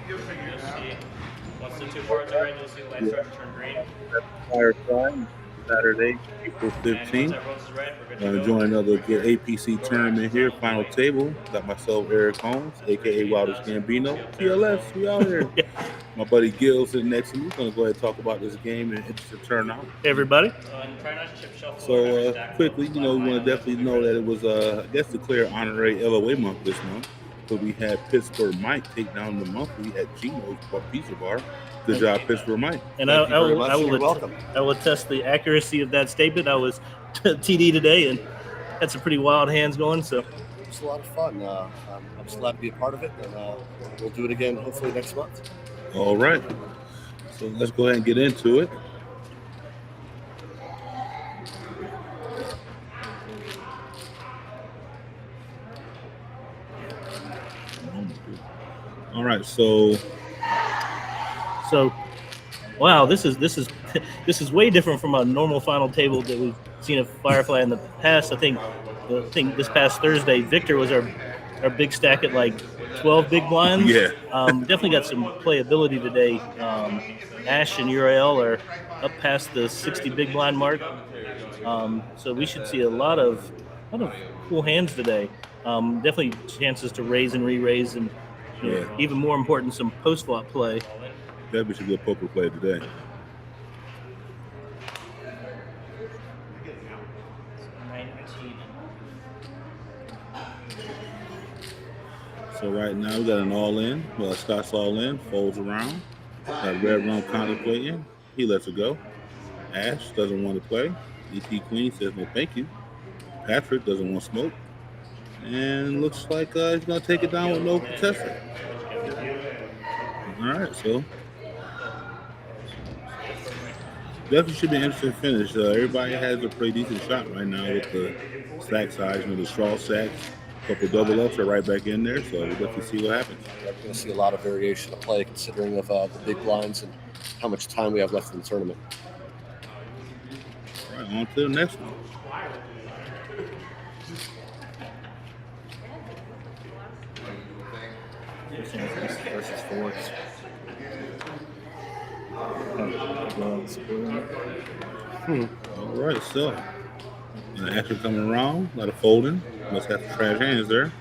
You'll see once the two cards are in, you'll see the light Yeah, start to turn green. that's Firefly, Saturday, April And once 15th. that rose is red, we're good to go. Join another good APC Door tournament actions here. on Final Illinois. table. Got myself, Eric Holmes, aka Wildest Gambino. Field there, TLS, so we out here. My buddy Gil sitting next to me. We're gonna go ahead and talk about this game and interesting turnout. Hey, everybody. and try not to chip shuffle or So ever stack quickly, both we want line to on this definitely will be know that it red. was, I guess, declared honorary LOA month this month. So we had Pittsburgh Mike take down the monthly at Gino's Pizza Bar. Good job, Pittsburgh Mike. And Thank you very much, and you're att- welcome. I will attest the accuracy of that statement. I was TD today and had some pretty wild hands going. So It was a lot of fun. I'm just glad to be a part of it, and we'll do it again hopefully next month. All right. So let's go ahead and get into it. All right. So wow, this is this is way different from a normal final table that we've seen at Firefly in the past. I think this past Thursday, Victor was our big stack at like 12 big blinds. Yeah. Definitely got some playability today. Ash and Uriel are up past the 60 big blind mark. So we should see a lot of cool hands today. Definitely chances to raise and re-raise, and even more important, some post-flop play. that was a good poker play today. So right now we got an all in. Well, Scott's all in, folds around. Got red rum contemplating. He lets it go. Ash doesn't want to play. ET Queen says no thank you. Patrick doesn't want smoke. And looks like he's going to take it down with no contestant. All right, so definitely should be an interesting finish. Everybody has a pretty decent shot right now with the stack size. The straw stacks, a couple double ups are right back in there. So we'll definitely see what happens. We're going to see a lot of variation of play considering of the big blinds and how much time we have left in the tournament. All right, on to the next one. Versus forwards. All right, so action coming around, a lot of folding. Must have some trash hands there.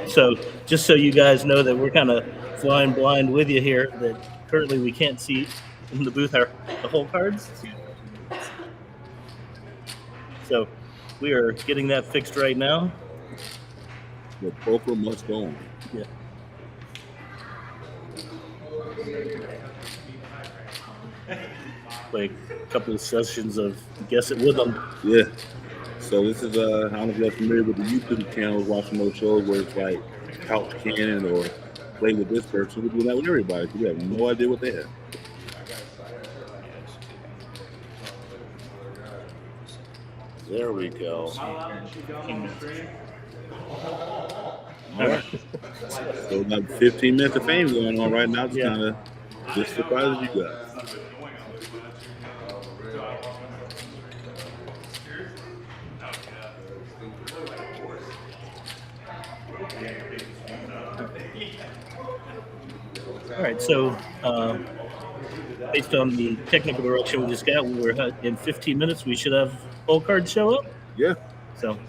So just so you guys know that we're kind of flying blind with you here, that currently we can't see in the booth the whole cards. So we are getting that fixed right now. The poker must go on. Yeah. Like a couple of sessions of Guess It With Them. Yeah. So this is I don't know if you're familiar with the YouTube channels, watching those shows where it's like couch cannon or play with this person. We do that with everybody. We have no idea what they have. There we go. All right. So about 15 minutes of fame going on right now. Just kind of just surprises you guys. All right, so based on the technical direction we just got, in 15 minutes we should have full cards show up. Yeah. So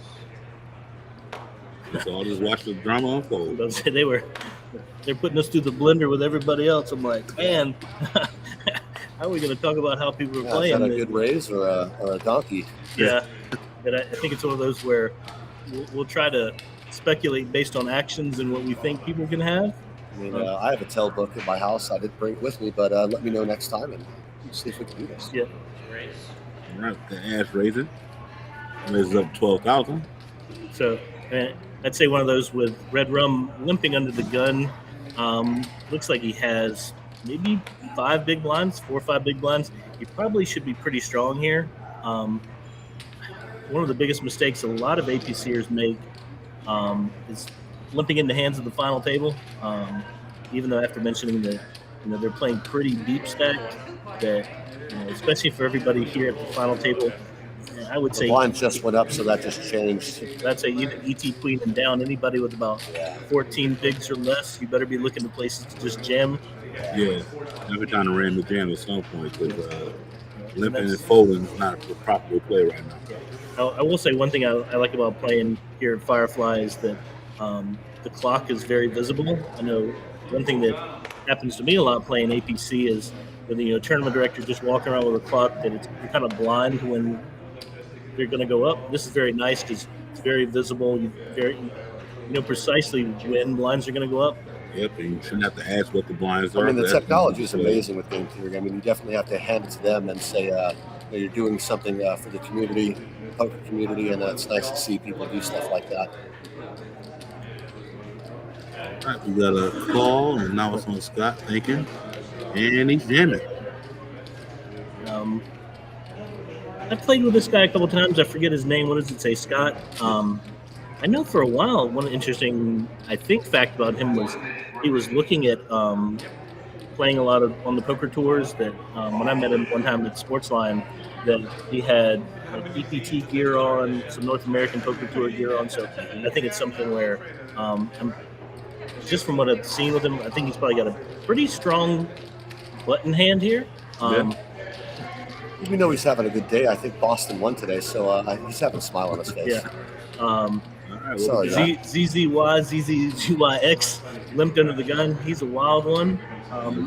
I'll just watch the drama unfold. They're putting us through the blender with everybody else. I'm like, man, how are we going to talk about how people are playing? Is that a good raise or a donkey? Yeah, but I think it's one of those where we'll try to speculate based on actions and what we think people can have. I mean, I have a tell book at my house. I didn't bring it with me, but let me know next time and see if we can do this. Yeah. All right, the Ash raising. Raises up 12,000. So I'd say one of those with Red Rum limping under the gun. Looks like he has maybe 5 big blinds, 4 or 5 big blinds. He probably should be pretty strong here. One of the biggest mistakes a lot of APCers make is limping in the hands of the final table. Even though after mentioning that they're playing pretty deep stacked, that especially for everybody here at the final table, I would The say blind just went up, so that just changed. I'd say even ET Queen and down. Anybody with about Yeah. 14 bigs or less, you better be looking at places to just jam. Yeah, every time to ram the jam at some point because And limping and that's- folding is not the proper play right now. I will say one thing I like about playing here at Firefly is that the clock is very visible. I know one thing that happens to me a lot playing APC is with the tournament director just walking around with a clock that you're kind of blind when they're going to go up. This is very nice because it's very visible. You know precisely when blinds are going to go up. Yep, and you shouldn't have to ask what the blinds are. I mean, the That's technology is play. amazing with game theory. I mean, you definitely have to hand it to them and say you're doing something for the community, poker community, and it's nice to see people do stuff like that. All right, we got a call, and now it's on Scott thinking, and he's jamming. I played with this guy a couple times. I forget his name. What does it say, Scott? I know for a while, one interesting, I think, fact about him was he was looking at playing a lot on the poker tours. That when I met him one time at Sportsline, that he had like EPT gear on, some North American Poker Tour gear on. So I think it's something where, just from what I've seen with him, I think he's probably got a pretty strong button hand here. We know he's having a good day. I think Boston won today, so he's having a smile on his face. Yeah. Right, Sorry, ZZYX limped under the gun. He's a wild one.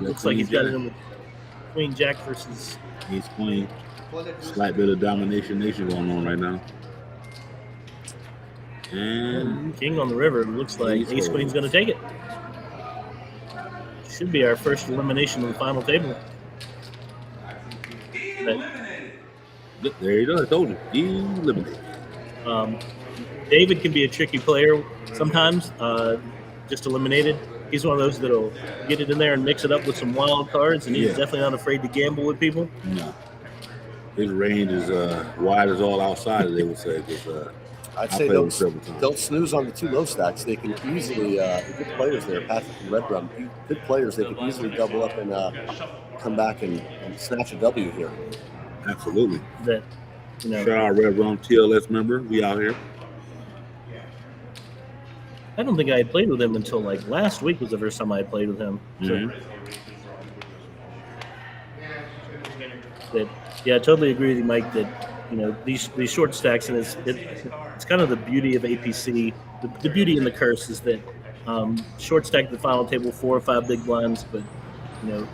Looks like he's got it in with Queen Jack versus Ace Queen. Slight bit of domination nation going on right now. And King on the river. Looks like Ace Queen's going to take it. Should be our first elimination of the final table. there you go. I told you. Eliminated. David can be a tricky player sometimes, just eliminated. He's one of those that'll get it in there and mix it up with some wild cards, and he's definitely not afraid to gamble with people. No. His range is wide as all outside, they would say. I'd say don't snooze on the two low stacks. They can easily, good players there, Patrick and Red Rum, good players. They can easily double up and come back and snatch a W here. Absolutely. That, shout out Red Rum TLS member. We out here. I don't think I had played with him until like last week was the first time I had played with him. Mm-hmm. So, I totally agree with you, Mike, that these short stacks, and it's kind of the beauty of APC. The beauty and the curse is that short stack the final table 4 or 5 big blinds, but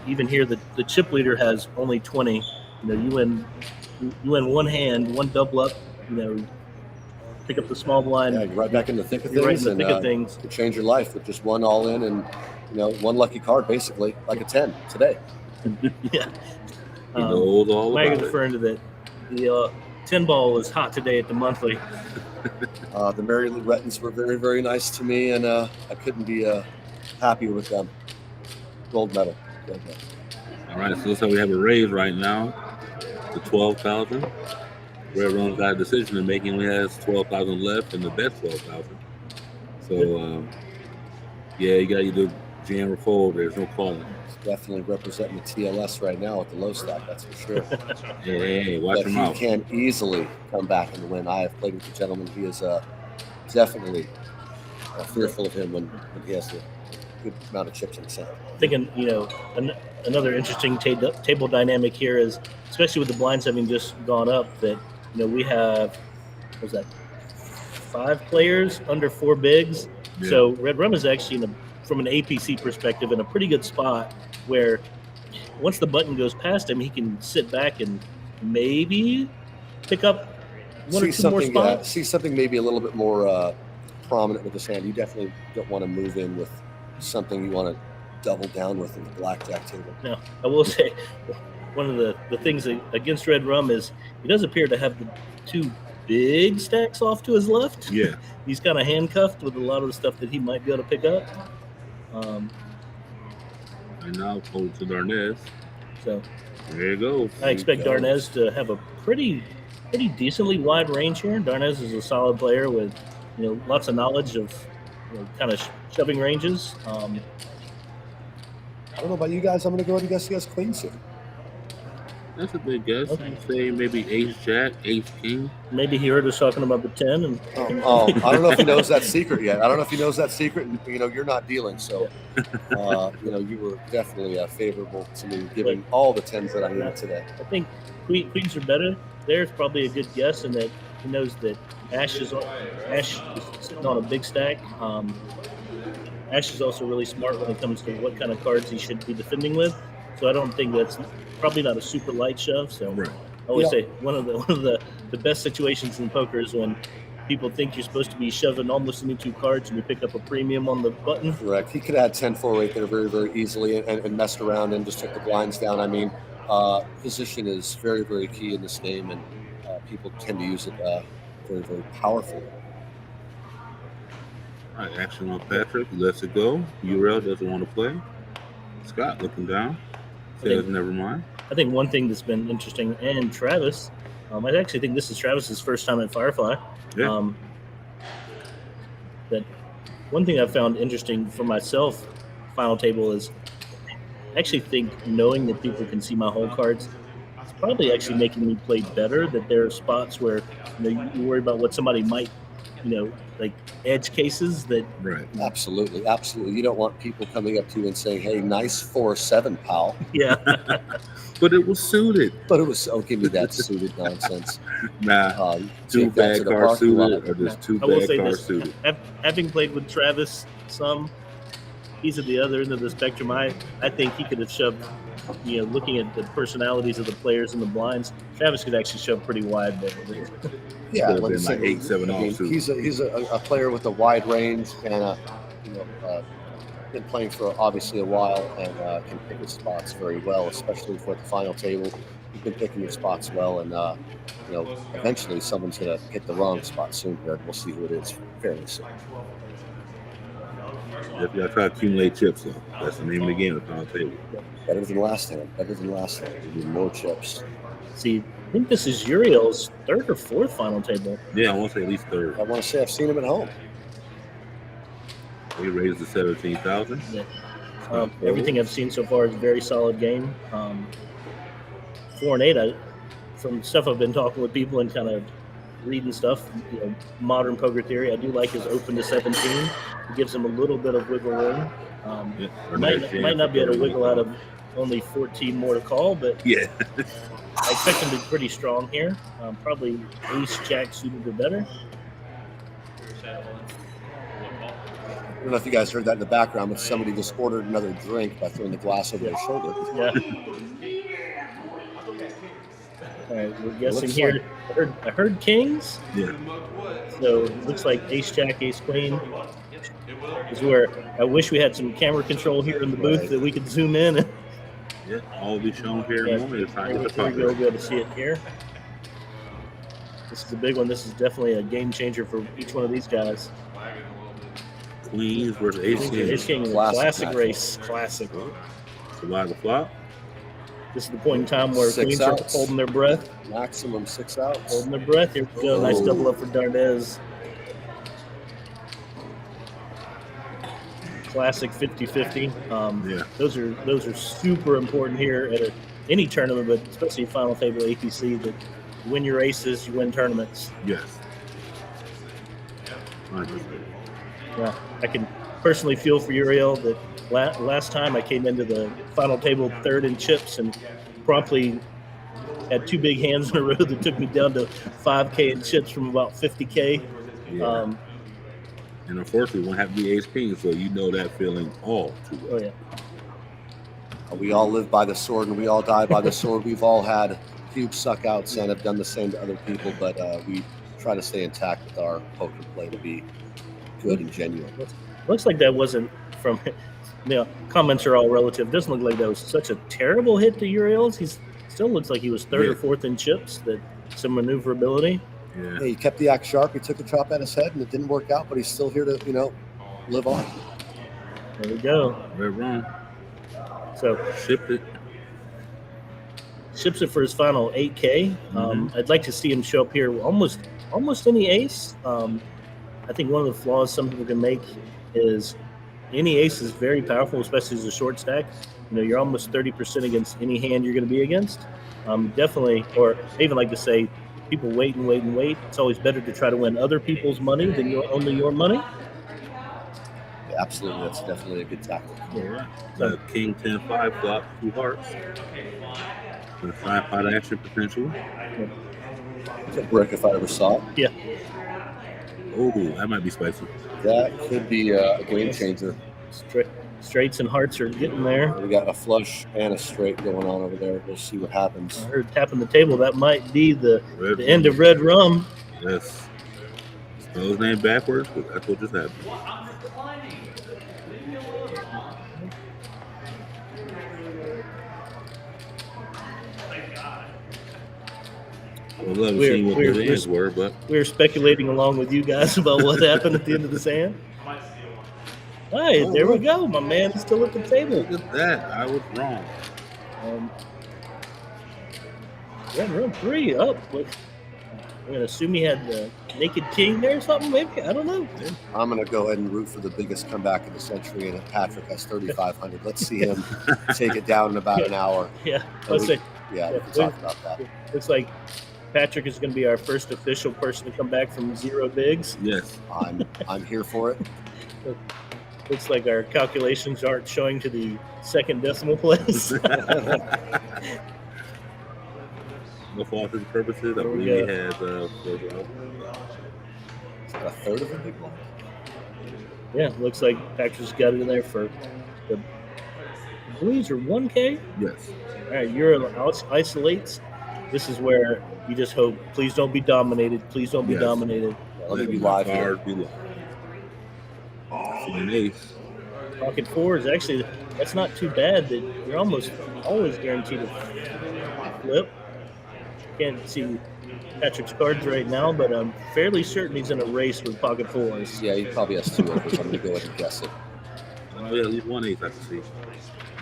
even here the chip leader has only 20. You win one hand, one double up. Pick up the small blind. Yeah, right back in the thick of Right things, in the thick of things. You change your life with just one all in and one lucky card, basically like a 10 today. Yeah. He knows all Mike about is referring to that. The 10 ball was hot today at the monthly. The Mary Lou Rettons were very, very nice to me, and I couldn't be happier with them. Gold medal. All right, so looks like we have a raise right now to 12,000. Red Rum's got a decision to make. He only has 12,000 left in the best 12,000. So, you got to either jam or fold. There's no calling. Definitely representing the TLS right now at the low stack, that's for sure. Hey, watch him out. He can easily come back and win. I have played with the gentleman. He is definitely fearful of him when he has a good amount of chips in his hand. Thinking, another interesting table dynamic here is, especially with the blinds having just gone up, that we have, 5 players under 4 bigs. Yeah. So Red Rum is actually from an APC perspective in a pretty good spot where once the button goes past him, he can sit back and maybe pick up one or two more spots. See something maybe a little bit more prominent with this hand. You definitely don't want to move in with something you want to double down with in the blackjack table. No, I will say one of the things against Red Rum is he does appear to have the 2 big stacks off to his left. Yeah. He's kind of handcuffed with a lot of the stuff that he might be able to pick up. And now hold to Darnez. So there you go. I expect Darnez to have a pretty decently wide range here. Darnez is a solid player with lots of knowledge of kind of shoving ranges. I don't know about you guys. I'm going to go ahead and guess he has queens here. That's a good guess. Okay. I'd say maybe ace jack, ace king. Maybe he heard us talking about the 10 and I don't know if he knows that secret yet. I don't know if he knows that secret, and you're not dealing, so you were definitely favorable to me giving all the 10s that I needed today. I think queens are better. There's probably a good guess in that he knows that Ash is sitting on a big stack. Ash is also really smart when it comes to what kind of cards he should be defending with. So I don't think that's probably not a super light shove. So Right. I always say one of the best situations in poker is when people think you're supposed to be shoving almost any two cards and you pick up a premium on the button. Correct. He could have had 10-4 right there very, very easily and messed around and just took the blinds down. I mean, position is very, very key in this game, and people tend to use it very, very powerfully. All right, action on Patrick. He lets it go. URL doesn't want to play. Scott looking down. Says never mind. I think one thing that's been interesting, and Travis, I actually think this is Travis's first time at Firefly. Yeah. That one thing I found interesting for myself, final table, is I actually think knowing that people can see my whole cards, it's probably actually making me play better. That there are spots where you worry about what somebody might, like edge cases that. Right. Absolutely, absolutely. You don't want people coming up to you and saying, "Hey, nice 4-7, pal." Yeah. But it was suited. But it was, give me that suited nonsense. Nah, two bad cards suited or just two bad cards suited. Having played with Travis some, he's at the other end of the spectrum. I think he could have shoved, looking at the personalities of the players and the blinds, Travis could actually shove pretty wide there. Yeah, Could have been like 8-7 offsuit. He's a player with a wide range and been playing for obviously a while and can pick his spots very well, especially for the final table. He's been picking his spots well, and eventually someone's going to hit the wrong spot soon here, and we'll see who it is fairly soon. You got to try to accumulate chips, though. That's the name of the game at the final table. Better than last time. You need more chips. See, I think this is Uriel's third or fourth final table. Yeah, I want to say at least third. I want to say I've seen him at home. He raised to 17,000. Yeah. Everything I've seen so far is a very solid game. 4 and 8. From stuff I've been talking with people and kind of reading stuff, modern poker theory, I do like his open to 17. It gives him a little bit of wiggle room. Might not be able to wiggle out of only 14 more to call, but yeah, I expect him to be pretty strong here. Probably ace jack suited or better. I don't know if you guys heard that in the background, but somebody just ordered another drink by throwing the glass over their shoulder. Yeah. All right, we're guessing here. I heard kings. Yeah. So it looks like ace jack, ace queen is where I wish we had some camera control here in the booth that we could zoom in. Yeah, all will be shown here in a moment. It's time to get the We'll be able to see it here. This is a big one. This is definitely a game changer for each one of these guys. Queens versus ace king. Ace king is a classic race. Classic. Survive the flop. This is the point in time where 6 queens outs. are holding their breath. Maximum 6 outs. Holding their breath. Here we go. Nice double up for Darnez. Classic 50-50. Yeah. Those are super important here at any tournament, but especially final table APC. That you win your aces, you win tournaments. Yes. 100%. Yeah, I can personally feel for Uriel that last time I came into the final table third in chips and promptly had 2 big hands in a row that took me down to 5K in chips from about 50K. Yeah. And unfortunately, won't have to be ace king, so you know that feeling all too well. Oh, yeah. We all live by the sword and we all die by the sword. We've all had huge suck outs and have done the same to other people, but we try to stay intact with our poker play to be good and genuine. Looks like that wasn't from, comments are all relative. Doesn't look like that was such a terrible hit to Uriel's. He still looks like he was third or fourth in chips, that some maneuverability. Yeah. He kept the act sharp. He took a chop at his head and it didn't work out, but he's still here to, live on. There we go. Red run. So Shipped it. ships it for his final 8K. I'd like to see him show up here almost any ace. I think one of the flaws some people can make is any ace is very powerful, especially as a short stack. You're almost 30% against any hand you're going to be against. Definitely, or I even like to say, people wait and wait and wait. It's always better to try to win other people's money than only your money. Yeah, absolutely, that's definitely a good tactic. All right. So King 10-5 flop, 2 hearts. The 5-pot action potential. It's a brick if I ever saw it. Yeah. Oh, that might be spicy. That could be a game changer. Straights and hearts are getting there. We got a flush and a straight going on over there. We'll see what happens. I heard tapping the table. That might be the end of red rum. Yes. Spell his name backwards, but that's what just happened. I would love to see what the ends were, but we were speculating along with you guys about what happened at the end of the hand. Hey, there we go. My man is still at the table. Look at that. I was wrong. Room 3 up. I'm going to assume he had the naked king there or something, maybe. I don't know. I'm going to go ahead and root for the biggest comeback of the century, and Patrick has 3,500. Let's see him take it down in about an hour. Yeah, we can talk about that. Looks like Patrick is going to be our first official person to come back from 0 bigs. Yes. I'm here for it. Looks like our calculations aren't showing to the second decimal place. No for all intents and purposes, I believe he has a third of a big one. Yeah, looks like Patrick's got it in there for the Blues are 1K. Yes. All right, Euro isolates. This is where you just hope, please don't be dominated. Please don't be dominated. Let me be live here. An ace. Pocket 4 is actually, that's not too bad. That you're almost always guaranteed a flip. Can't see Patrick's cards right now, but I'm fairly certain he's in a race with pocket 4s. Yeah, he probably has 2 overs. I'm going to go ahead and guess it. Oh, yeah, at least 1 ace I can see.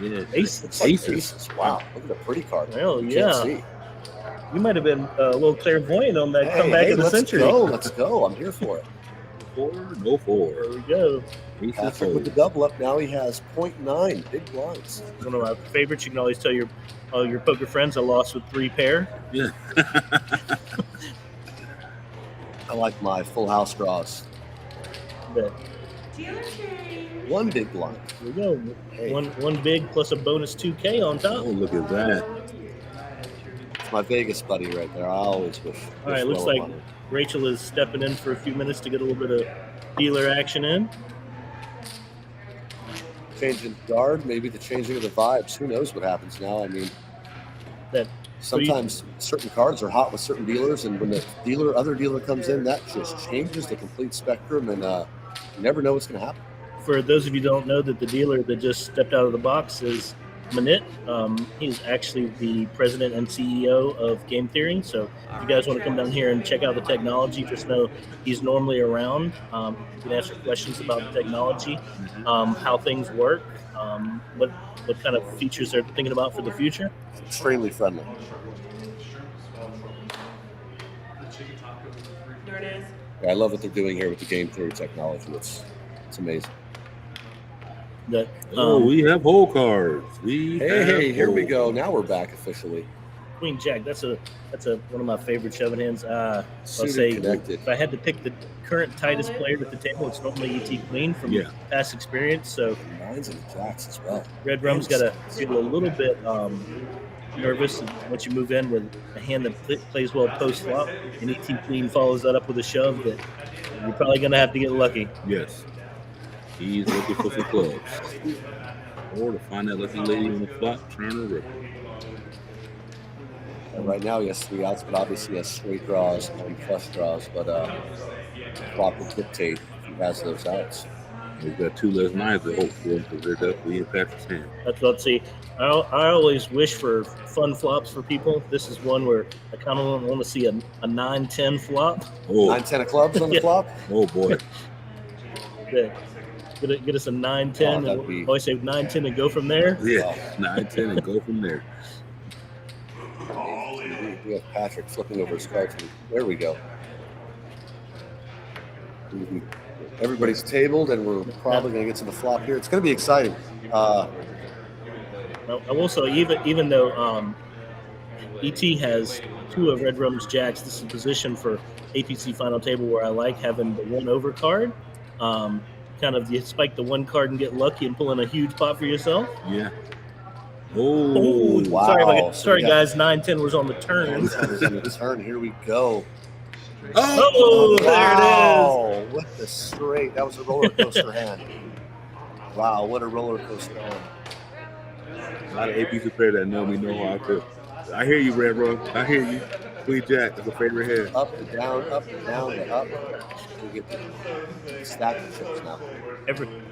Yeah. Aces. Wow, look at the pretty card. Well, yeah. You might have been a little clairvoyant on that comeback of the century. Let's go. I'm here for it. 4, no 4. There we go. Patrick with the double up. Now he has 0.9 big blinds. One of my favorites. You can always tell your poker friends I lost with 3 pair. Yeah. I like my full house draws. But 1 big blind. There we go. Hey. One big plus a bonus 2K on top. Oh, look at that. It's my Vegas buddy right there. I always wish. All right, looks like Rachel is stepping in for a few minutes to get a little bit of dealer action in. Changing guard, maybe the changing of the vibes. Who knows what happens now? I mean, sometimes certain cards are hot with certain dealers, and when the other dealer comes in, that just changes the complete spectrum, and you never know what's going to happen. For those of you who don't know, that the dealer that just stepped out of the box is Manit. He's actually the president and CEO of Game Theory. So if you guys want to come down here and check out the technology, just know he's normally around. You can ask questions about the technology, how things work, what kind of features they're thinking about for the future. Extremely friendly. There it is. Yeah, I love what they're doing here with the Game Theory technology. It's amazing. We have hole cards. Hey, here we go. Now we're back officially. Queen Jack. That's one of my favorite shoving hands. I'll say if I had to pick the current tightest player at the table, it's normally ET Queen from past experience. So Nines and jacks as well. Red Rum's got to feel a little bit nervous once you move in with a hand that plays well post flop, and ET Queen follows that up with a shove. That you're probably going to have to get lucky. Yes. He's looking for some clubs. Or to find that lucky lady on the flop, turn or rip. And right now he has 3 outs, but obviously he has straight draws and flush draws. But flop will dictate if he has those outs. He's got 2 less 9s to hope for because they're definitely in Patrick's hand. That's what I'd say. I always wish for fun flops for people. This is one where I kind of want to see a 9-10 flop. 9-10 of clubs on the flop? Oh, boy. Get us a 9-10. And always say 9-10 and go from there. Yeah, 9-10 and go from there. We have Patrick flipping over his cards. There we go. Everybody's tabled, and we're probably going to get to the flop here. It's going to be exciting. I will say, even though ET has 2 of Red Rum's jacks, this is a position for APC final table where I like having the 1 over card. Kind of you spike the 1 card and get lucky and pull in a huge pot for yourself. Yeah. Oh, wow. Sorry, guys. 9-10 was on the turn. 9-10 was on the turn. Here we go. Oh, wow. There it is. With the straight. That was a roller coaster hand. Wow, what a roller coaster hand. A lot of APC players that know me know how I feel. I hear you, Red Rum. I hear you. Queen Jack is a favorite hand. Up and down, up and down, and up. We get the stack of chips now.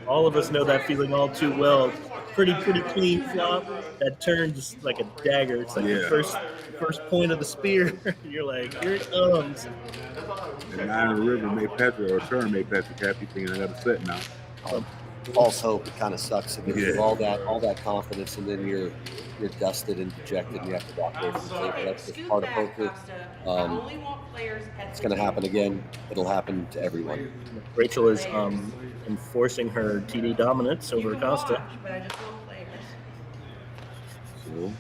All of us know that feeling all too well. Pretty clean flop. That turn just like a dagger. It's like the first point of the spear. You're like, here it comes. And 9 in the river made Patrick, or turn made Patrick happy, thinking I got a set now. False hope. It kind of sucks. It gives you all that confidence, and then you're dusted and dejected, and you have to walk away from the table. That's just part of poker. It's going to happen again. It'll happen to everyone. Rachel is enforcing her TD dominance over Acosta. So,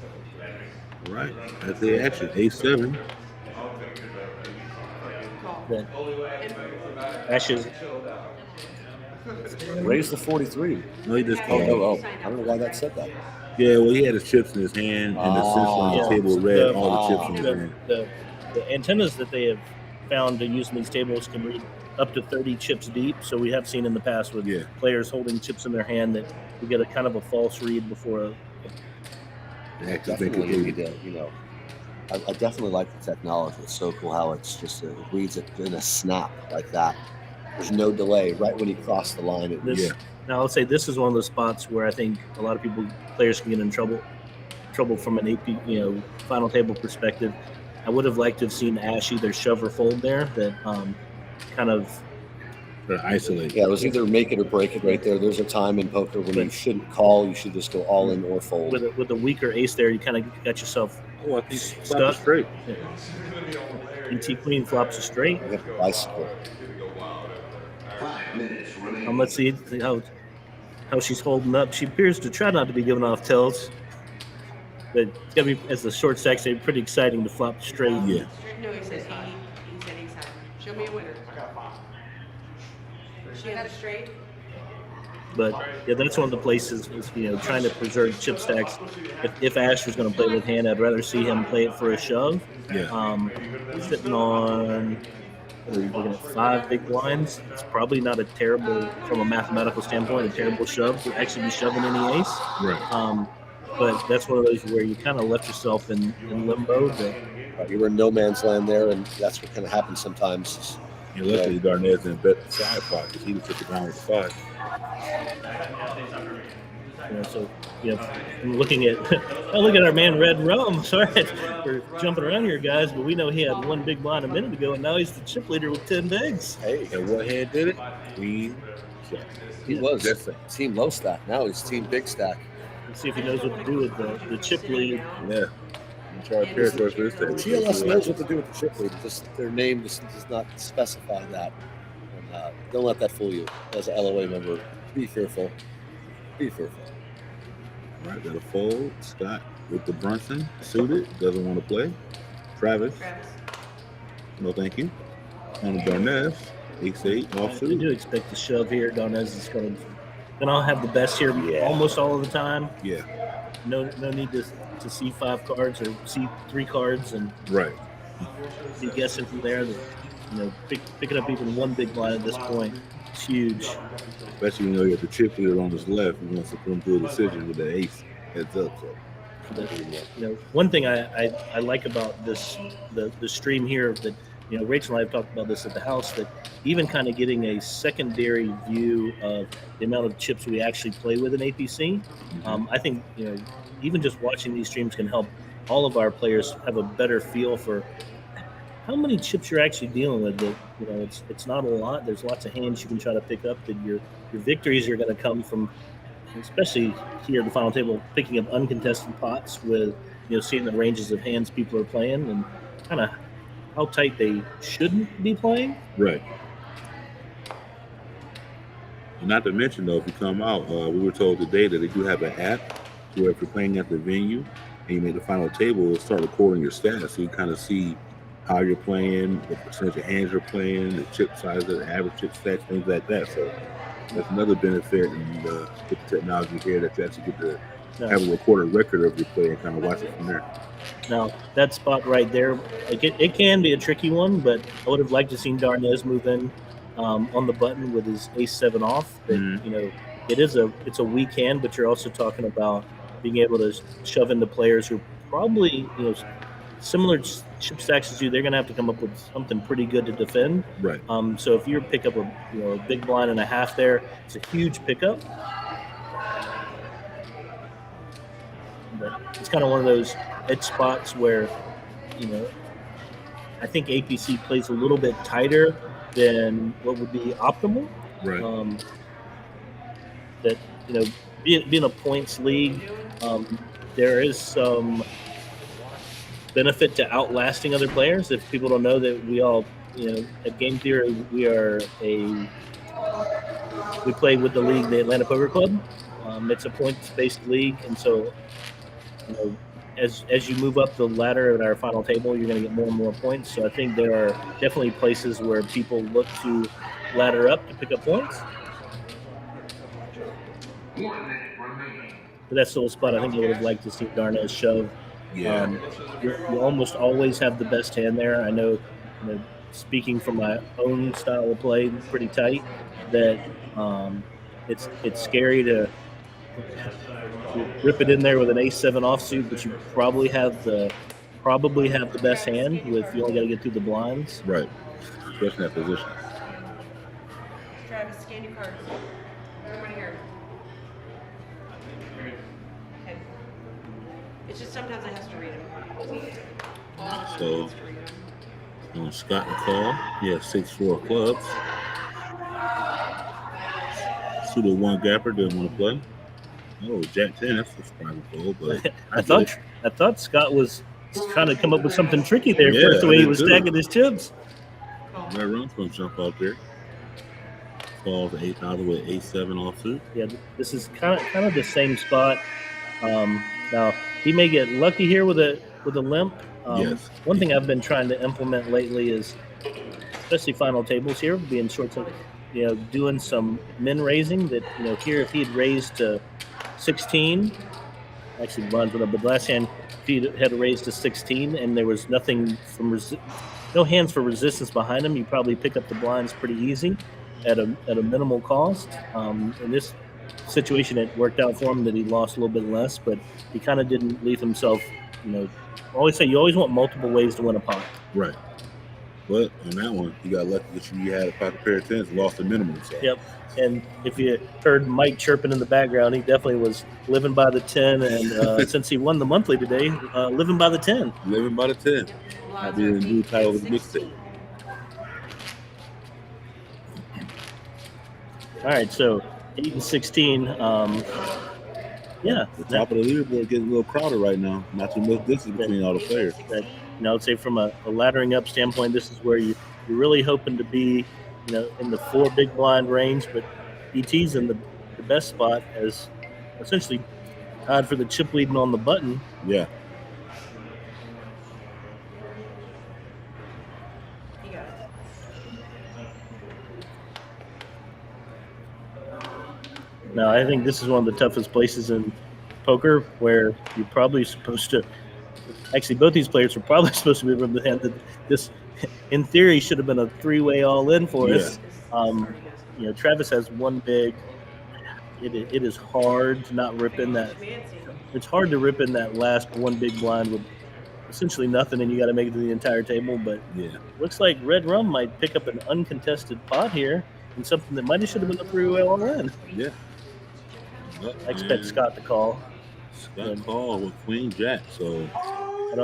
all right, that's the action. A7. Ashes. Raise the 43. No, he just called. Oh, I don't know why that said that. Yeah, well, he had his chips in his hand, and the sensor on the table read all the chips in his hand. The antennas that they have found to use in these tables can read up to 30 chips deep. So we have seen in the past with players holding chips in their hand that we get a kind of a false read before Definitely need to, I definitely like the technology. It's so cool how it's just it reads it in a snap like that. There's no delay. Right when you cross the line, Now, I'll say this is one of those spots where I think a lot of players can get in trouble from an AP, final table perspective. I would have liked to have seen Ash either shove or fold there. That kind of isolate. Yeah, it was either make it or break it right there. There's a time in poker when you shouldn't call. You should just go all in or fold. With a weaker ace there, you kind of got yourself stuck straight. ET Queen flops a straight. I got the bicycle. Let's see how she's holding up. She appears to try not to be giving off tells, but it's gonna be, as the short stack say, pretty exciting to flop straight. Yeah. No, he said he's had. Show me a winner. She had a straight. But yeah, that's one of the places is trying to preserve chip stacks. If Ash was going to play with hand, I'd rather see him play it for a shove. Yeah. Sitting on. We're looking at 5 big blinds. It's probably not a terrible, from a mathematical standpoint, a terrible shove to actually be shoving any ace. Right. But that's one of those where you kind of left yourself in limbo. You were in no man's land there, and that's what kind of happens sometimes. Luckily, Darnez didn't bet the side pot because he would took it down with the 5. I'm looking at look at our man Red Rum. Sorry for jumping around here, guys, but we know he had 1 big blind a minute ago, and now he's the chip leader with 10 bigs. Hey, and what hand did it? He was team low stack. Now he's team big stack. Let's see if he knows what to do with the chip lead. Yeah. Try to pair for this The TLS knows what to do with the chip lead. Just their name does not specify that. And, don't let that fool you. As an LOA member, be fearful. Be fearful. All right, got a fold. Scott with the Brunson suited. Doesn't want to play. Travis. No, thank you. On the Darnez. Ace-8 offsuit. I do expect to shove here. Darnez is going to have the best here almost all of the time. Yeah. No need to see 5 cards or see 3 cards and be guessing from there. Picking up even 1 big blind at this point, it's huge. Especially when you have the chip leader on his left, he wants to come through a decision with the ace heads up. So, one thing I like about the stream here that Rachel and I have talked about this at the house, that even kind of getting a secondary view of the amount of chips we actually play with in APC. I think even just watching these streams can help all of our players have a better feel for how many chips you're actually dealing with. That it's not a lot. There's lots of hands you can try to pick up. That your victories are going to come from, especially here at the final table, picking up uncontested pots with seeing the ranges of hands people are playing and kind of how tight they shouldn't be playing. Right. And not to mention, though, if you come out, we were told today that they do have an app where if you're playing at the venue and you make the final table, it'll start recording your stats, so you kind of see how you're playing, the percentage of hands you're playing, the chip size, the average chip stacks, things like that. So that's another benefit with the technology here, that you actually get to have a recorded record of your play and kind of watch it from there. Now, that spot right there, like it can be a tricky one, but I would have liked to seen Darnez move in on the button with his ace-7 off. But, you know, it's a weak hand, but you're also talking about being able to shove into players who probably, you know, similar chip stacks as you. They're going to have to come up with something pretty good to defend. Right. So if you pick up a big blind and a half there, it's a huge pickup. But it's kind of one of those edge spots where, you know, I think APC plays a little bit tighter than what would be optimal. Right. That, you know, being a points league, there is some benefit to outlasting other players. If people don't know that we all, you know, at Game Theory, we play with the league, the Atlanta Poker Club. It's a points-based league, and so, you know, as you move up the ladder at our final table, you're going to get more and more points. So I think there are definitely places where people look to ladder up to pick up points. But that's still a spot I think I would have liked to see Darnez shove. Yeah. You almost always have the best hand there. I know, you know, speaking from my own style of play, pretty tight, that it's scary to rip it in there with an ace-7 offsuit, but you probably have the best hand with you only got to get through the blinds. Right. Especially in that position. Travis, scan your cards. Everybody here. Okay. It's just sometimes I have to read them. So, on Scott and call, he has 6-4 clubs. Suited 1 gapper, didn't want to play. Oh, Jack 10, that's a surprising fold, but I thought Scott was trying to come up with something tricky there. Yeah, first, the way he was stacking his chips. Red Rum's going to jump out there. Falls to 8,000 with 8-7 offsuit. Yeah, this is kind of the same spot. Now he may get lucky here with a limp. Yes. One thing I've been trying to implement lately is, especially final tables here, being short, you know, doing some min raising. That, you know, here if he'd raised to 16, actually blinds went up, but last hand if he had raised to 16 and there was nothing from no hands for resistance behind him, you probably pick up the blinds pretty easy at a minimal cost. In this situation, it worked out for him that he lost a little bit less, but he kind of didn't leave himself, you know. I always say you always want multiple ways to win a pot. Right. But on that one, you got lucky that you had a pocket pair of tens, lost the minimum. So. Yep. And if you heard Mike chirping in the background, he definitely was living by the 10. And since he won the monthly today, living by the 10. Living by the 10. I'll be the new title of the mixtape. All right, so 8 and 16. Yeah. The top of the leaderboard getting a little crowded right now. Not too much distance between all the players. You know, I'd say from a laddering up standpoint, this is where you're really hoping to be, you know, in the 4 big blind range, but ET's in the best spot as essentially tied for the chip leading on the button. Yeah. You got it. Now, I think this is one of the toughest places in poker where you're probably supposed to. Actually, both these players were probably supposed to be able to hand that this, in theory, should have been a 3-way all-in for us. You know, Travis has 1 big. It is hard to not rip in that. It's hard to rip in that last 1 big blind with essentially nothing, and you got to make it to the entire table. But yeah, looks like Red Rum might pick up an uncontested pot here and something that might have should have been a 3-way all-in. Yeah. I expect Scott to call. Scott call with Queen Jack, so. It's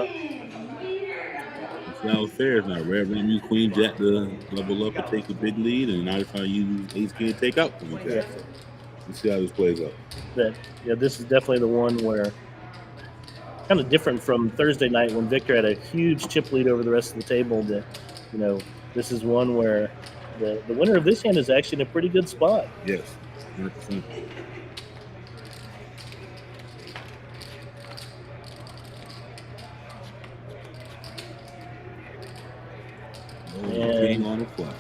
now fair. It's not Red Rum use Queen Jack to level up and take a big lead, and now he's trying to use Ace King to take out Queen Jack. So let's see how this plays out. This is definitely the one where, kind of different from Thursday night when Victor had a huge chip lead over the rest of the table. That, you know, this is one where the winner of this hand is actually in a pretty good spot. Yes. 100%. King on the flop.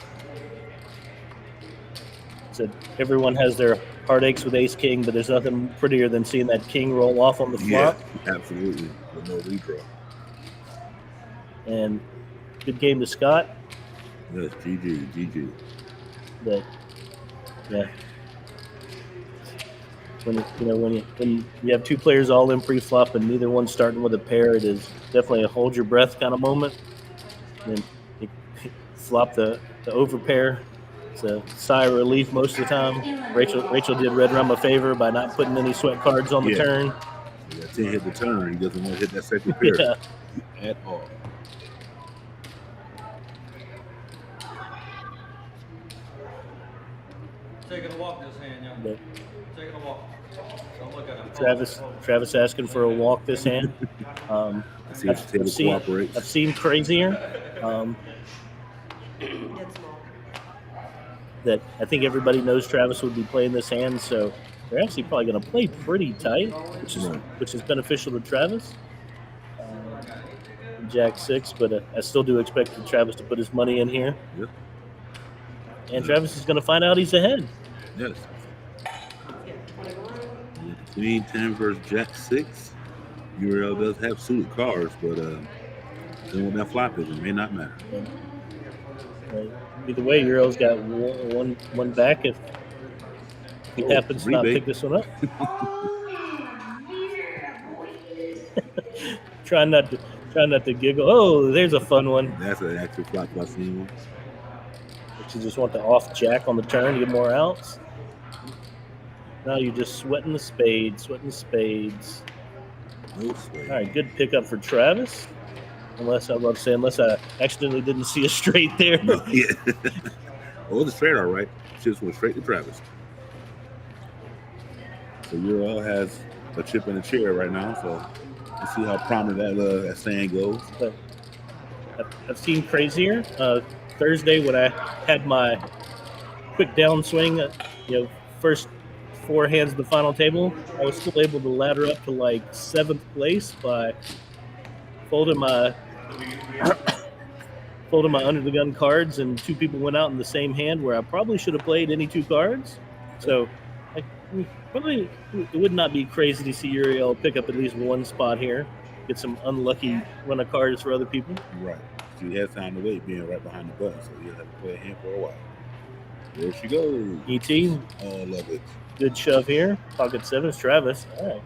So everyone has their heartaches with ace king, but there's nothing prettier than seeing that king roll off on the flop. Yeah, absolutely. With no redraw. And good game to Scott. Yes, GG. But yeah, when you have two players all in pre-flop and neither one's starting with a pair, it is definitely a hold your breath kind of moment. And you flop the over pair. It's a sigh of relief most of the time. Rachel did Red Rum a favor by not putting any sweat cards on the turn. Yeah, 10 hit the turn. He doesn't want to hit that second pair at all. Taking a walk this hand, young. But Taking a walk. Don't look at him. Travis asking for a walk this hand. I've seen crazier. That's small. That I think everybody knows Travis would be playing this hand, so they're actually probably going to play pretty tight, which is beneficial to Travis. Jack 6, but I still do expect Travis to put his money in here. Yep. And Travis is going to find out he's ahead. Yes. Queen 10 versus Jack 6. URL does have suited cards, but then when that flop is, it may not matter. Either way, Euro's got one back if he happens to not pick this one up. Try not to giggle. Oh, there's a fun one. That's an actual flop I've seen one. But you just want the off jack on the turn to get more outs. Now you're just sweating the spades. No spade. All right, good pickup for Travis. Unless I accidentally didn't see a straight there. No, yeah. Well, the straight all right. Just went straight to Travis. So URL has a chip in the chair right now, so we'll see how prominent that saying goes. But I've seen crazier. Thursday when I had my quick downswing, first 4 hands of the final table, I was still able to ladder up to like 7th place by folding my under the gun cards, and 2 people went out in the same hand where I probably should have played any 2 cards. So probably it would not be crazy to see Uriel pick up at least one spot here, get some unlucky run of cards for other people. Right. She has time to wait, being right behind the button, so you'll have to play a hand for a while. There she goes. ET. Oh, love it. Good shove here. Pocket 7's Travis. All right.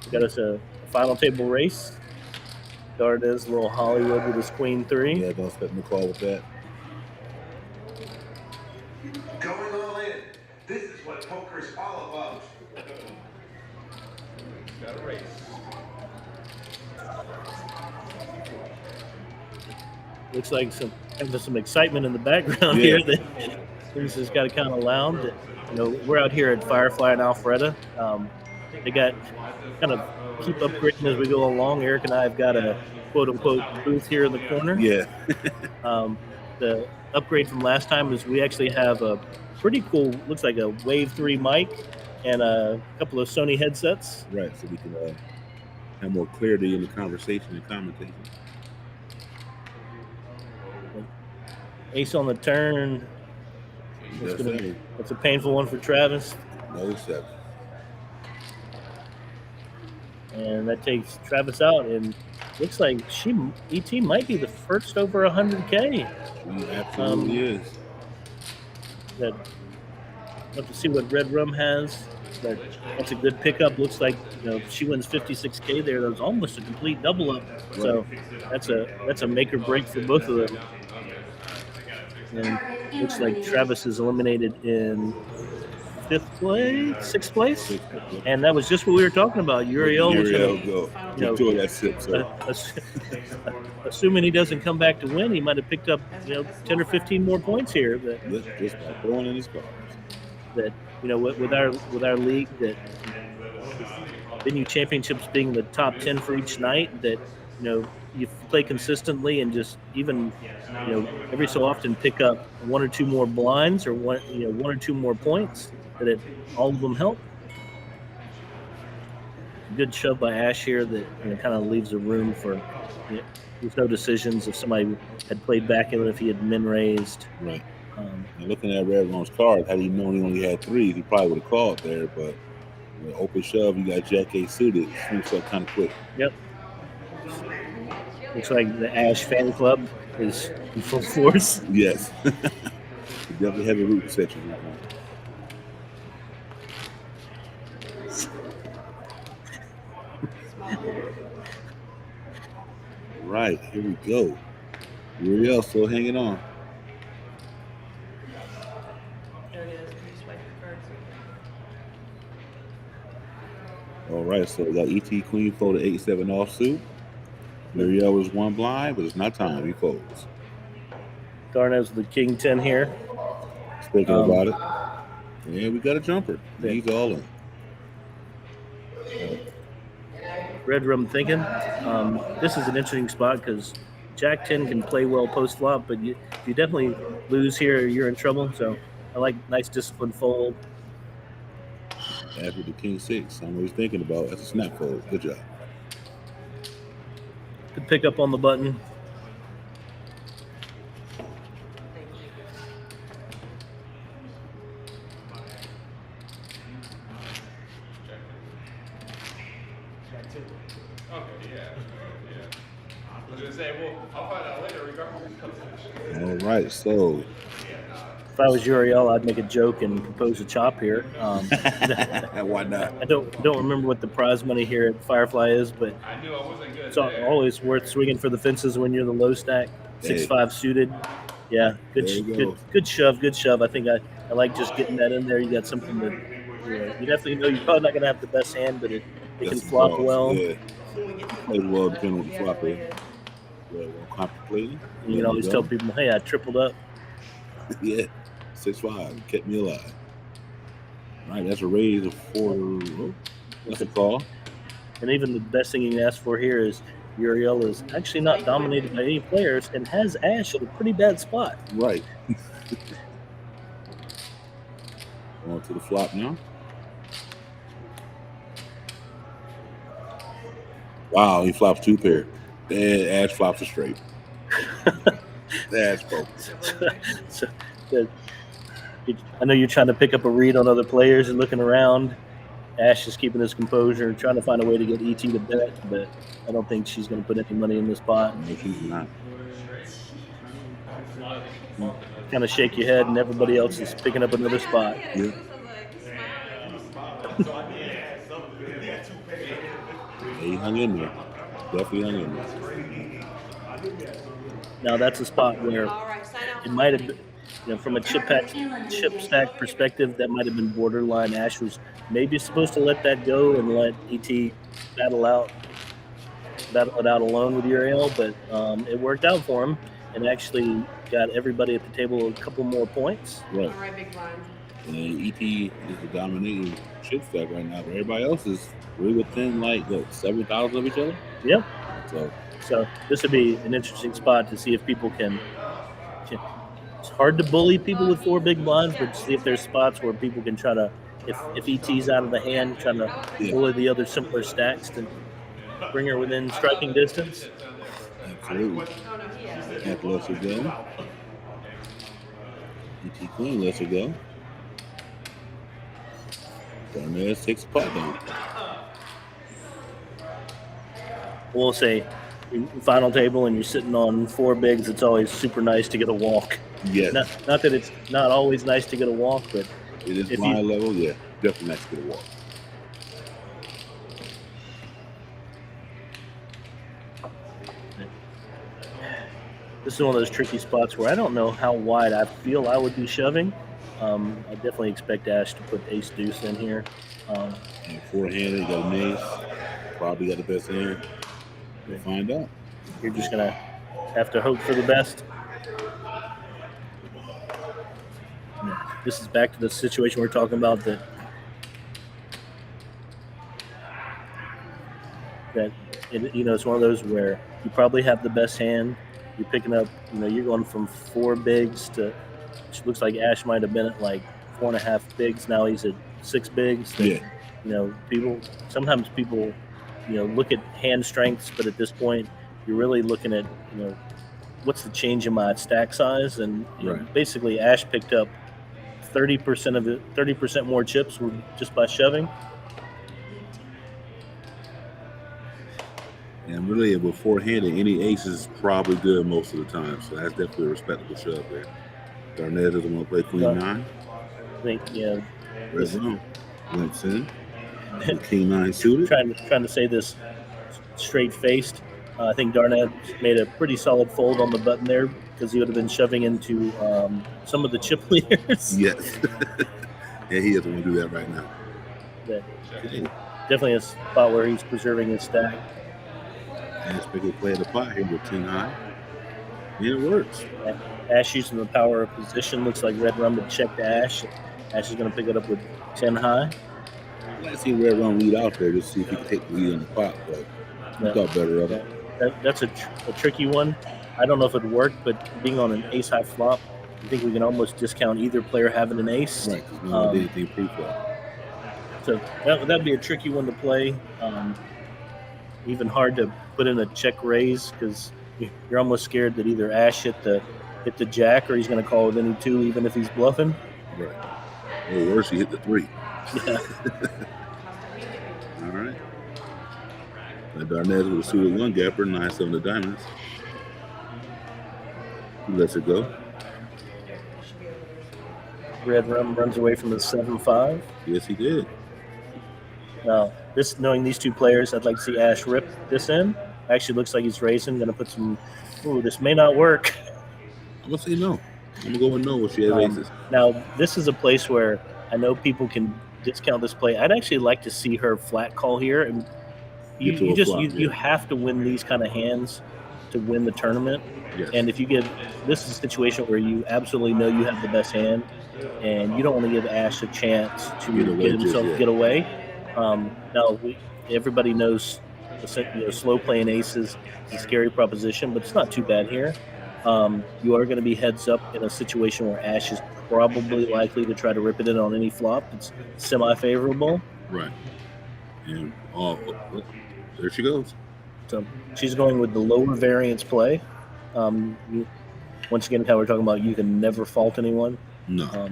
We got us a final table race. Dardes, little Hollywood with his Queen 3. Yeah, don't expect me to call with that. Going all in. This is what poker's all about. Got a race. Looks like some excitement in the background here. That things has got kind of loud. We're out here at Firefly and Alpharetta. They got kind of keep upgrading as we go along. Eric and I have got a quote-unquote booth here in the corner. Yeah. The upgrade from last time is we actually have a pretty cool, looks like a Wave 3 mic and a couple of Sony headsets. Right, so we can have more clarity in the conversation and commentation. Ace on the turn. It's a painful one for Travis. No 7. And that takes Travis out, and looks like ET might be the first over 100K. She absolutely is. That have to see what Red Rum has. But that's a good pickup. Looks like she wins 56K there. That was almost a complete double up. So that's a make or break for both of them. And looks like Travis is eliminated in 6th place, and that was just what we were talking about. Uriel was enjoy that sip. So. Assuming he doesn't come back to win, he might have picked up 10 or 15 more points here. But just by throwing in his cards. That with our league, that venue championships being the top 10 for each night, that you play consistently and just even every so often pick up one or two more blinds or one or two more points, that all of them help. Good shove by Ash here that kind of leaves a room for there's no decisions if somebody had played back in, if he had min raised. Right. Now looking at Red Rum's card, had he known he only had 3s, he probably would have called there. But with open shove, you got Jack 8 suited. Swings up kind of quick. Yep. Looks like the Ash fan club is in full force. Yes. Definitely have a root section right now. Right, here we go. Uriel still hanging on. There it is. You swipe your cards. All right, so we got ET Queen folded 8-7 offsuit. Uriel was 1 blind, but it's not time. He folds. Darnell's the King 10 here. Thinking about it. Yeah, we got a jumper. He's all in. Red Rum thinking. This is an interesting spot because Jack 10 can play well post flop, but if you definitely lose here, you're in trouble. So I like nice disciplined fold. After the King 6, I'm always thinking about. That's a snap fold. Good job. Good pick up on the button. All right, so if I was Uriel, I'd make a joke and propose a chop here. Why not? I don't remember what the prize money here at Firefly is, but it's always worth swinging for the fences when you're the low stack. 6-5 suited. Yeah, good shove. I think I like just getting that in there. You got something that you definitely know you're probably not going to have the best hand, but it can flop well. Yeah. Plays well depending on what the flop is. Yeah, contemplating. You can always tell people, hey, I tripled up. Yeah, 6-5 kept me alive. All right, that's a raise of 4. Oh, that's a call. And even the best thing you can ask for here is Uriel is actually not dominated by any players and has Ash at a pretty bad spot. Right. On to the flop now. Wow, he flops 2 pair. And Ash flops a straight. That's focused. So, I know you're trying to pick up a read on other players and looking around. Ash is keeping his composure, trying to find a way to get ET to bet, but I don't think she's going to put any money in this pot. No, she's not. Kind of shake your head, and everybody else is picking up another spot. Yeah. He hung in there. Definitely hung in there. Now that's a spot where it might have been, from a chip stack perspective, that might have been borderline. Ash was maybe supposed to let that go and let ET battle it out alone with Uriel, but it worked out for him and actually got everybody at the table a couple more points. Right. All right, big blind. And ET is the dominating chip stack right now, but everybody else is really within 7,000 of each other. Yep. So this would be an interesting spot to see if people can. It's hard to bully people with 4 big blinds, but see if there's spots where people can try to, if ET's out of the hand, trying to bully the other simpler stacks to bring her within striking distance. absolutely. Jack lets her go. ET Queen lets her go. Darnell takes a pot down. We'll say final table and you're sitting on 4 bigs, it's always super nice to get a walk. Yes. Not that it's not always nice to get a walk, but It is blind level, yeah. Definitely nice to get a walk. this is one of those tricky spots where I don't know how wide I feel I would be shoving. I definitely expect Ash to put ace deuce in here. And 4-handed, you got an ace. Probably got the best hand. We'll find out. You're just going to have to hope for the best. This is back to the situation we're talking about, that that it's one of those where you probably have the best hand. You're picking up, you're going from 4 bigs to, which looks like Ash might have been at like 4.5 bigs. Now he's at 6 bigs. That, sometimes people, look at hand strengths, but at this point, you're really looking at, what's the change in my stack size? And basically, Ash picked up 30% of it, 30% more chips just by shoving. And really, beforehand, any ace is probably good most of the time. So that's definitely a respectable shove there. Darnell doesn't want to play queen 9. I think, Red Room limps in. King 9 suited. Trying to say this straight faced. I think Darnell made a pretty solid fold on the button there because he would have been shoving into some of the chip leaders. Yes. Yeah, he doesn't want to do that right now. Definitely a spot where he's preserving his stack. Ash pick play the pot here with 10 high. And it works. Ash using the power of position. Looks like Red Rum had checked Ash. Ash is going to pick it up with 10 high. I'd like to see Red Rum lead out there just to see if he can take the lead on the pot, but he thought better of it. That's a tricky one. I don't know if it worked, but being on an ace high flop, I think we can almost discount either player having an ace. Right, because no one did anything pre-flop. So that'd be a tricky one to play. Even hard to put in a check raise because you're almost scared that either Ash hit the jack or he's going to call with any 2, even if he's bluffing. Right. Or worse, he hit the 3. Yeah. All right. Darnell with a suited 1 gapper, 9-7 of diamonds. He lets it go. Red Rum runs away from the 7-5. Yes, he did. Now, knowing these 2 players, I'd like to see Ash rip this in. Actually, looks like he's raising. Going to put some. Ooh, this may not work. I'm gonna say no. I'm gonna go with no if she has aces. Now, this is a place where I know people can discount this play. I'd actually like to see her flat call here, and you have to win these kind of hands to win the tournament. Yes. And if you this is a situation where you absolutely know you have the best hand, and you don't want to give Ash a chance to get away. Now, everybody knows slow playing aces is a scary proposition, but it's not too bad here. You are going to be heads up in a situation where Ash is probably likely to try to rip it in on any flop. It's semi-favorable. Right. And there she goes. So she's going with the lower variance play. Once again, how we're talking about, you can never fault anyone. No.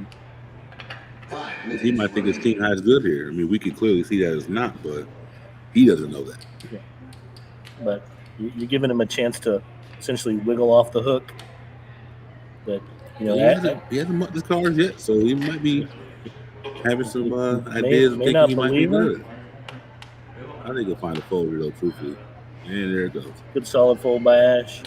He might think his king high is good here. I mean, we can clearly see that it's not, but he doesn't know that. Yeah. But you're giving him a chance to essentially wiggle off the hook. But he hasn't marked his cards yet, so he might be having some ideas of thinking he might be good. I think he'll find a folder though, truthfully. And there it goes. Good solid fold by Ash.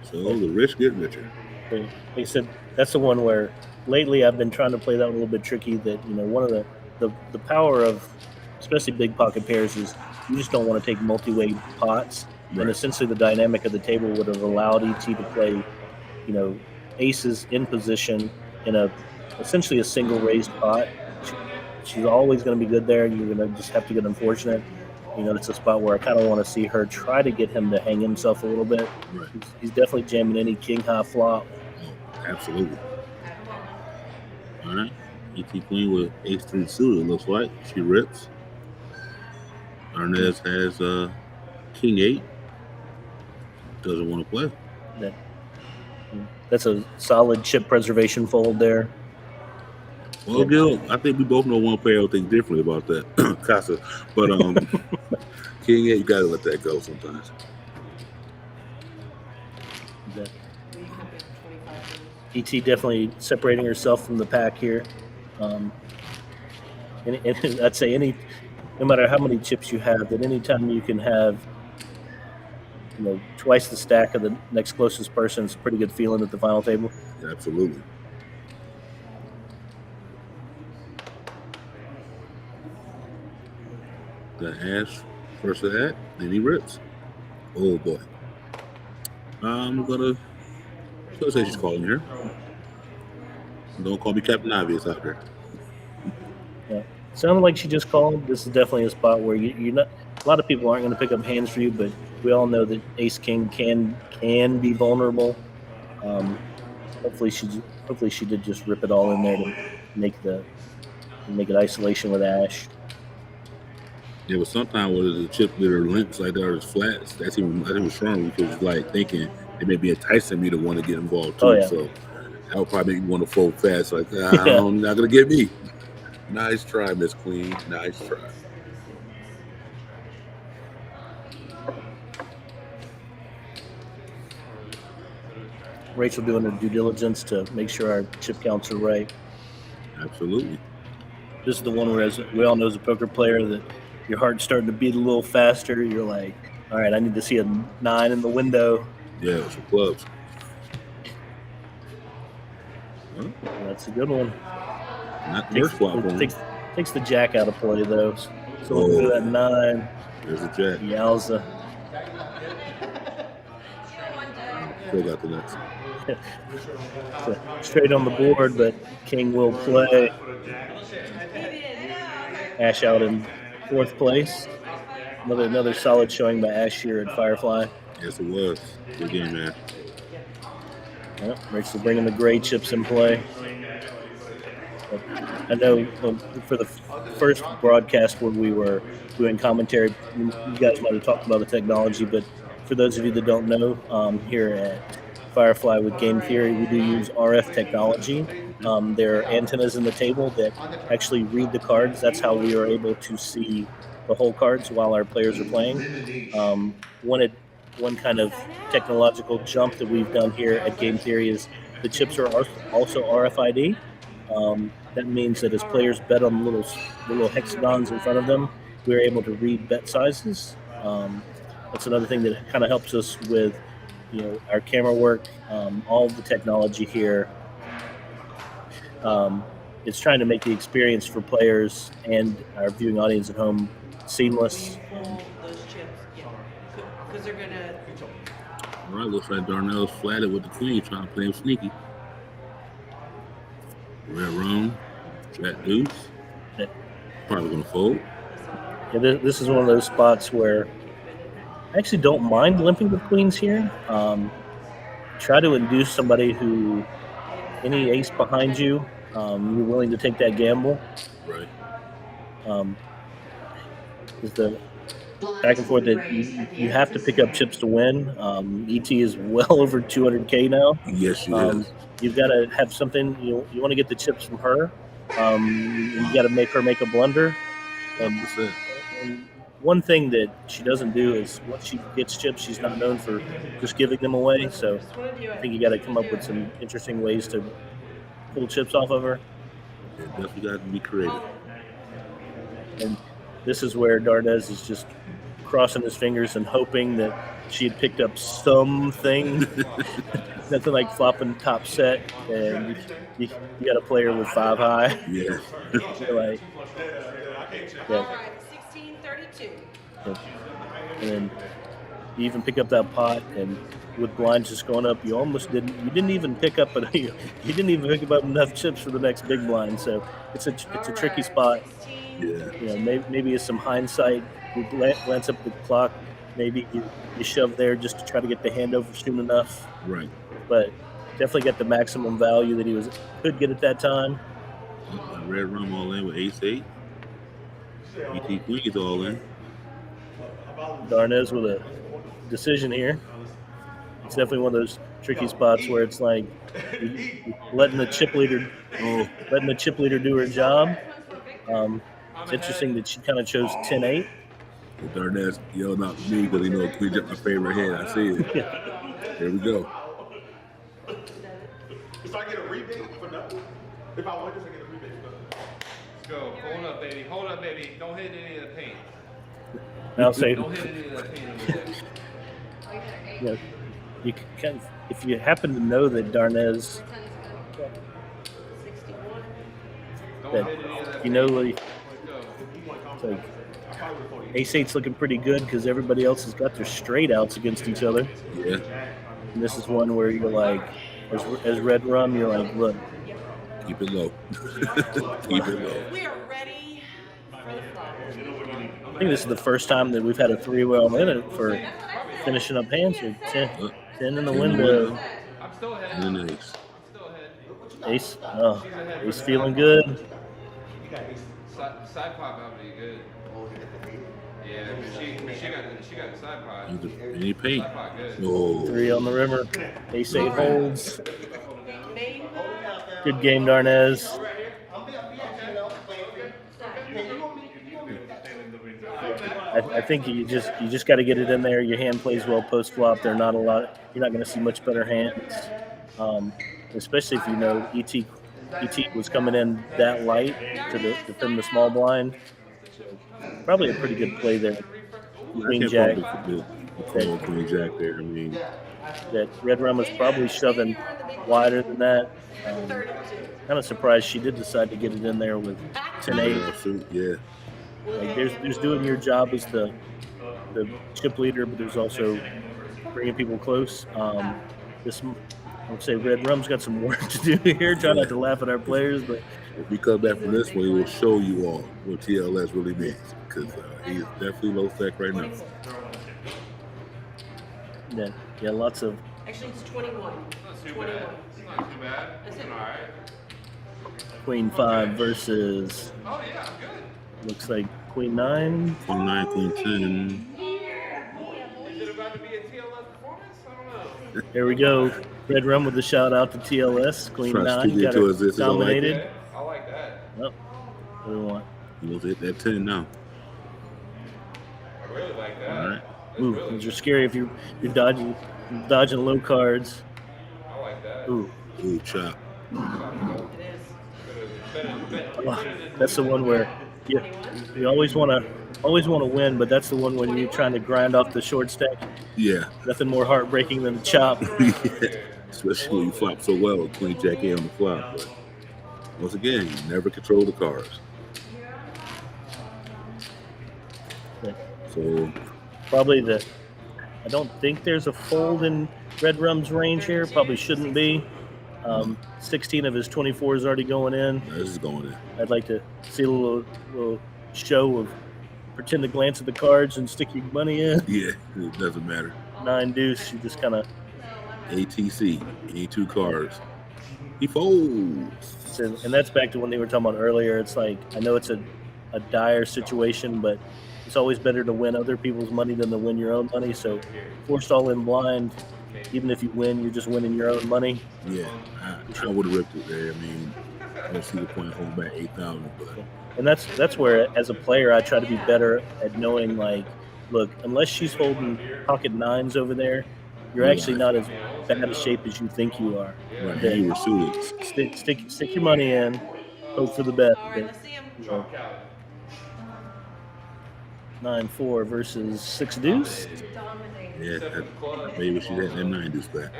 So the rich get richer. Like I said, that's the one where lately I've been trying to play that one a little bit tricky. That one of the power of especially big pocket pairs is you just don't want to take multi-way pots. Right. And essentially the dynamic of the table would have allowed ET to play, aces in position in essentially a single raised pot. She's always going to be good there. You're going to just have to get unfortunate. It's a spot where I kind of want to see her try to get him to hang himself a little bit. Right. He's definitely jamming any king high flop. Oh, absolutely. All right. ET queen with ace 3 suited, it looks like. She rips. Arnez has king 8. Doesn't want to play. That's a solid chip preservation fold there. Well, Gil, I think we both know one player will think differently about that, Casa. But king 8, you got to let that go sometimes. ET definitely separating herself from the pack here. And I'd say no matter how many chips you have, at any time you can have twice the stack of the next closest person, it's a pretty good feeling at the final table. Yeah, absolutely. The Ash first of that, then he rips. Oh boy. I'm gonna say she's calling here. Don't call me Captain Obvious out there. Yeah. Sounded like she just called. This is definitely a spot where you're not. A lot of people aren't going to pick up hands for you, but we all know that Ace King can be vulnerable. Hopefully she did just rip it all in there to make it isolation with Ash. Yeah, but sometimes with the chip that are limps like that or flats, that's even stronger because it's like thinking it may be enticing me to want to get involved too. Oh, yeah. So that would probably make me want to fold fast. Like, Yeah. not gonna get me. Nice try, Miss Queen. Nice try. Rachel doing her due diligence to make sure our chip counts are right. Absolutely. This is the one where, as we all know as a poker player, that your heart's starting to beat a little faster. You're like, all right, I need to see a 9 in the window. Yeah, some clubs. Well, that's a good one. Not the worst flop one. Takes the jack out of play, though. So we'll do that 9. There's a jack. Yowza. Still got the nuts. Straight on the board, but King will play. Ash out in 4th place. Another solid showing by Ash here at Firefly. Yes, it was. Good game, man. Yep, Rachel bringing the gray chips in play. I know for the first broadcast when we were doing commentary, you guys might have talked about the technology, but for those of you that don't know, here at Firefly with Game Theory, we do use RF technology. There are antennas in the table that actually read the cards. That's how we are able to see the whole cards while our players are playing. One kind of technological jump that we've done here at Game Theory is the chips are also RFID. That means that as players bet on the little hexagons in front of them, we're able to read bet sizes. That's another thing that kind of helps us with, our camera work. All of the technology here is trying to make the experience for players and our viewing audience at home seamless. Those chips, yeah, because they're gonna. All right, looks like Darnell's flatted with the queen, trying to play him sneaky. Red room, jack deuce. Probably gonna fold. Yeah, this is one of those spots where I actually don't mind limping the queens here. Try to induce somebody who, any ace behind you, you're willing to take that gamble. Right. Is the back and forth that you have to pick up chips to win. ET is well over 200K now. Yes, she is. You've got to have something. You want to get the chips from her. You got to make her make a blunder. And one thing that she doesn't do is once she gets chips, she's not known for just giving them away. So I think you got to come up with some interesting ways to pull chips off of her. Yeah, definitely got to be creative. And this is where Darnez is just crossing his fingers and hoping that she had picked up something. Nothing like flopping top set, and you got a player with 5 high. Yeah. Like, All right, 1632. And then you even pick up that pot, and with blinds just going up, you didn't even pick up you didn't even pick up enough chips for the next big blind. So it's a tricky spot. Yeah. Maybe it's some hindsight. You glance up at the clock. Maybe you shove there just to try to get the hand over soon enough. Right. But definitely get the maximum value that he could get at that time. Red rum all in with ace-8. ET queen's all in. Darnez with a decision here. It's definitely one of those tricky spots where it's like letting the chip leader do her job. It's interesting that she kind of chose 10-8. Darnez yelling out to me because he knows queen's at my favorite hand. I see it. Here we go. If I get a rebate for nothing, if I win this, I get a rebate for nothing. Let's go. Hold up, baby. Hold up, baby. Don't hit any of the paint. I'll say, Don't hit any of the paint over there. you can, if you happen to know that Darnez, that it's like ace-8's looking pretty good because everybody else has got their straight outs against each other. Yeah. And this is one where you're like, as red rum, you're like, look, keep it low. Keep it low. We are ready I think this is the first time that we've had a 3-way in it for finishing up hands here. 10 in the window. I'm still ahead. And an ace. I'm still ahead. Ace. Oh, Ace feeling good. Side pot about to be good. Yeah, but she got the side pot. Any paint? Side pot good. Oh, 3 on the river. Ace 8 holds. Good game, Darnez. I think you just got to get it in there. Your hand plays well post flop. They're not a lot. You're not going to see much better hands, especially if you know ET was coming in that light to defend the small blind. So probably a pretty good play there. Queen Jack. Queen Jack there. I mean, that Red Rum was probably shoving wider than that. Kind of surprised she did decide to get it in there with 10-8. Yeah. Like there's doing your job as the chip leader, but there's also bringing people close. This, I would say, Red Rum's got some work to do here. Try not to laugh at our players, but if we come back from this one, he will show you all what TLS really means, because he is definitely low stack right now. Yeah, lots of. Actually, it's 21. Not too bad. It's not too bad. It's all right. Queen 5 versus. Oh yeah, I'm good. Looks like Queen 9. Queen 9, Queen 10. Is it about to be a TLS performance? I don't know. There we go. Red Rum with the shout out to TLS. Queen 9 got her dominated. I like that. Oh, what do we want? You want to hit that 10 now. I really like that. All right. Ooh, those are scary if you're dodging low cards. I like that. Ooh, Chop. that's the one where you always want to win, but that's the one when you're trying to grind off the short stack. Yeah. Nothing more heartbreaking than the chop. Yeah. Especially when you flop so well with Queen Jack A on the flop. But once again, you never control the cards. So probably I don't think there's a fold in Red Rum's range here. Probably shouldn't be. 16 of his 24 is already going in. This is going in. I'd like to see a little show of pretend to glance at the cards and stick your money in. Yeah, it doesn't matter. 9 deuce, you just kind of. ATC, any 2 cards. He folds. And that's back to when they were talking about earlier. It's like, I know it's a dire situation, but it's always better to win other people's money than to win your own money. So forced all in blind, even if you win, you're just winning your own money. Yeah, I would have ripped it there. I mean, I don't see the point of holding back 8,000. But and that's where, as a player, I try to be better at knowing, like, look, unless she's holding pocket 9s over there, you're actually not as bad a shape as you think you are. Right, and you were suited. Stick your money in, hope for the best. All right, let's see him. 9-4 versus 6 deuce. Yeah, maybe she had that 9 deuce back.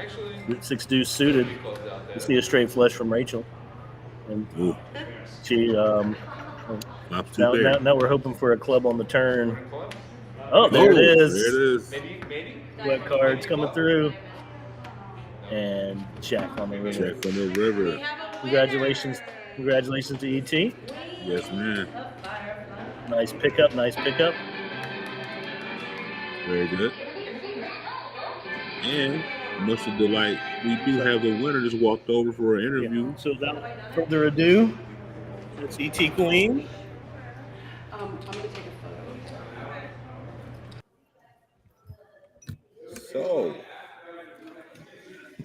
6 deuce suited. You see a straight flush from Rachel, and Ooh, she. flops 2 there. Now we're hoping for a club on the turn. Oh, there it is. There it is. Maybe. Wet cards coming through. And Jack on the river. Jack on the river. Congratulations to ET. Yes, man. Nice pickup. Very good. And much of delight, we do have the winner just walked over for an interview. So without further ado, it's ET Queen. I'm going to take a photo. So,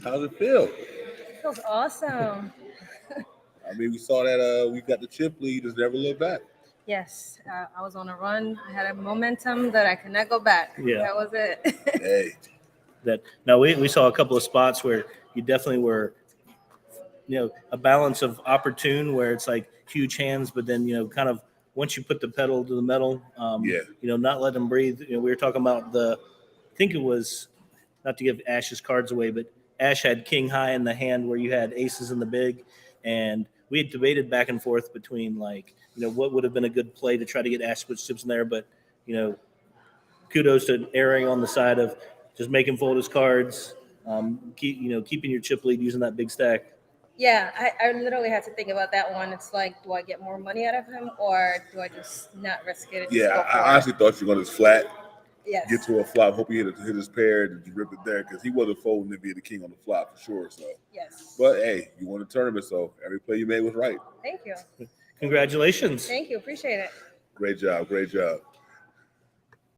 how's it feel? Feels awesome. I mean, we saw that we got the chip lead, just never look back. Yes, I was on a run. I had a momentum that I could not go back. Yeah. That was it. Hey. Now we saw a couple of spots where you definitely were, a balance of opportune where it's like huge hands, but then, kind of once you put the pedal to the metal, not let them breathe. We were talking about I think it was, not to give Ash's cards away, but Ash had king high in the hand where you had aces in the big. And we had debated back and forth between what would have been a good play to try to get Ash switch chips in there. But, kudos to erring on the side of just make him fold his cards, keeping your chip lead using that big stack. Yeah, I literally had to think about that one. It's like, do I get more money out of him or do I just not risk it? And Yeah, just go for I it? honestly thought you were going to flat, Yes. get to a flop, hope he hit his pair, and you rip it there because he wasn't folding to be the king on the flop for sure. So, Yes. but hey, you won the tournament, so every play you made was right. Thank you. Congratulations. Thank you. Appreciate it. Great job, great job.